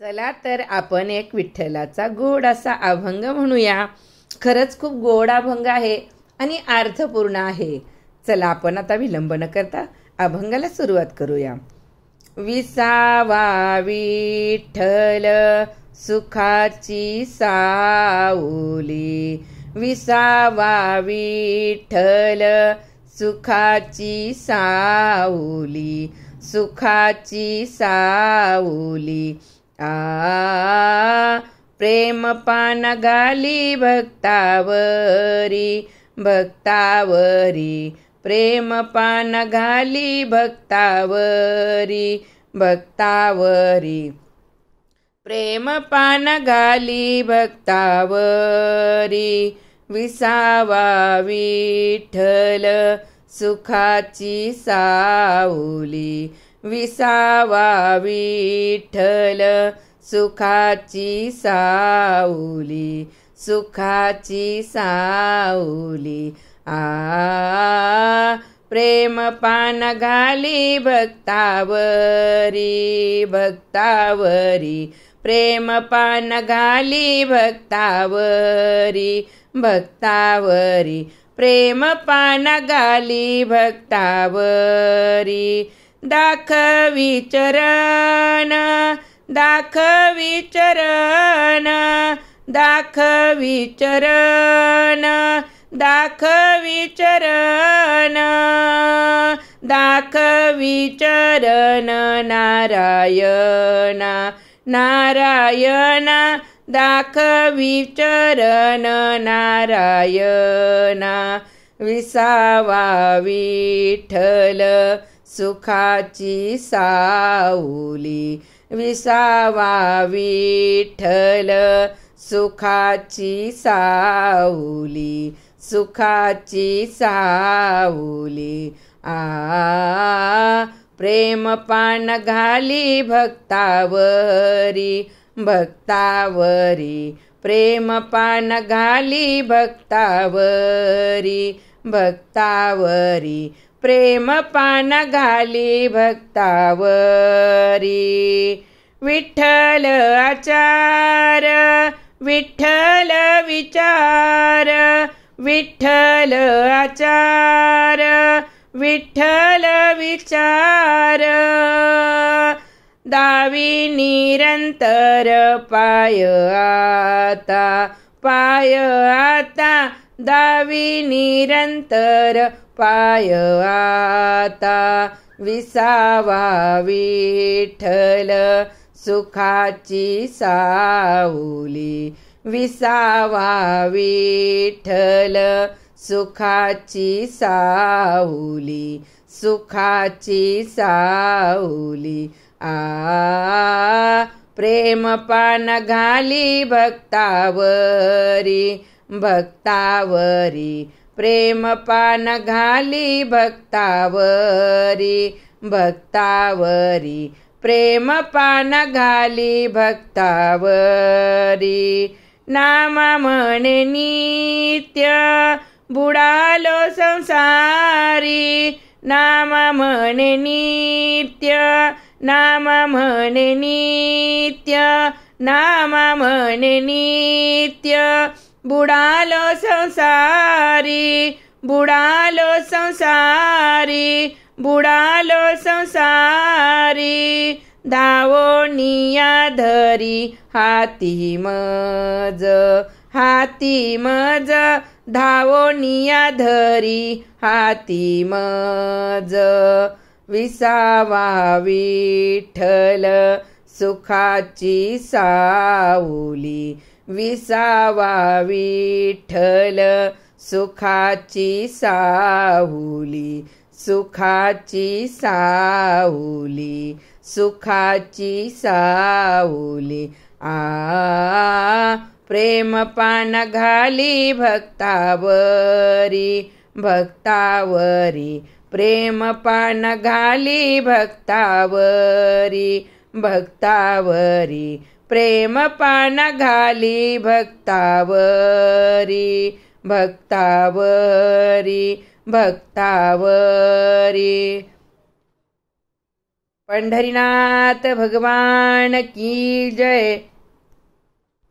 चला तर आपण एक विठ्ठलाचा गोड असा अभंग म्हणूया. खरंच खूप गोड अभंग आहे आणि अर्थपूर्ण आहे. चला आपण आता विलंब न करता अभंगाला सुरुवात करूया. विसावा विठ्ठल सुखाची सावली, विसावा विठ्ठल सुखाची सावली, सुखाची सावली. प्रेम पान घाली भक्तावरी, भक्तावरी, प्रेम पान घाली भक्तावरी, भक्तावरी, प्रेम पान घाली भक्तावरी. विसावा विठ्ठल सुखाची सावली, विसावा विठ्ठल सुखाची सावली, सुखाची सावली. प्रेम पान घाली भक्तावरी, भक्तावरी, प्रेम पान घाली भक्तावरी, भक्तावरी, प्रेम पान घाली भक्तावरी. दाखवी चरण, दाखवी चरण, दाखवी चरण, दाखवी चरण, दाखवी चरण नारायणा, नारायणा, दाखवी चरण नारायणा. विसावा विठ्ठल सुखाची सावली, विसावा विठ्ठल सुखाची सावली, सुखाची सावली. प्रेम पान घाली भक्तावरी, भक्तावरी, प्रेम पान घाली भक्तावरी, भक्तावरी, प्रेम पान घाली भक्तावरी. विठ्ठल आचार, विठ्ठल विचार, विठ्ठल आचार, विठ्ठल विचार. दावी निरंतर पाय आता, पाय आता, दावी निरंतर पाय आता. विसावा विठ्ठल सुखाची सावली, विसावा विठ्ठल सुखाची सावली, सुखाची सावली. प्रेम पान घाली भक्तावरी, भक्तावरी, प्रेम पान घाली भक्तावरी, भक्तावरी, प्रेम पान घाली भक्तावरी. नाम म्हणे नित्य बुडालो संसारी, नाम म्हणे नित्य, नाम म्हणे नित्य, नाम म्हणे नित्य. बुडालो संसारी, बुडालो संसारी, बुडालो संसारी. धावोनिया धरी हाती मज, हाती मज, धावोनिया धरी हाती मज. विसावा विठ्ठल सुखाची सावली, विसावा विठ्ठल सुखाची सावली, सुखाची सावली, सुखाची सावली. प्रेम पान घाली भक्तावरी, भक्तावरी, प्रेम पान घाली भक्तावरी, भक्तावरी, प्रेम पान घाली भक्तावरी, भक्तावरी, भक्तावरी. पंढरीनाथ भगवान की जय.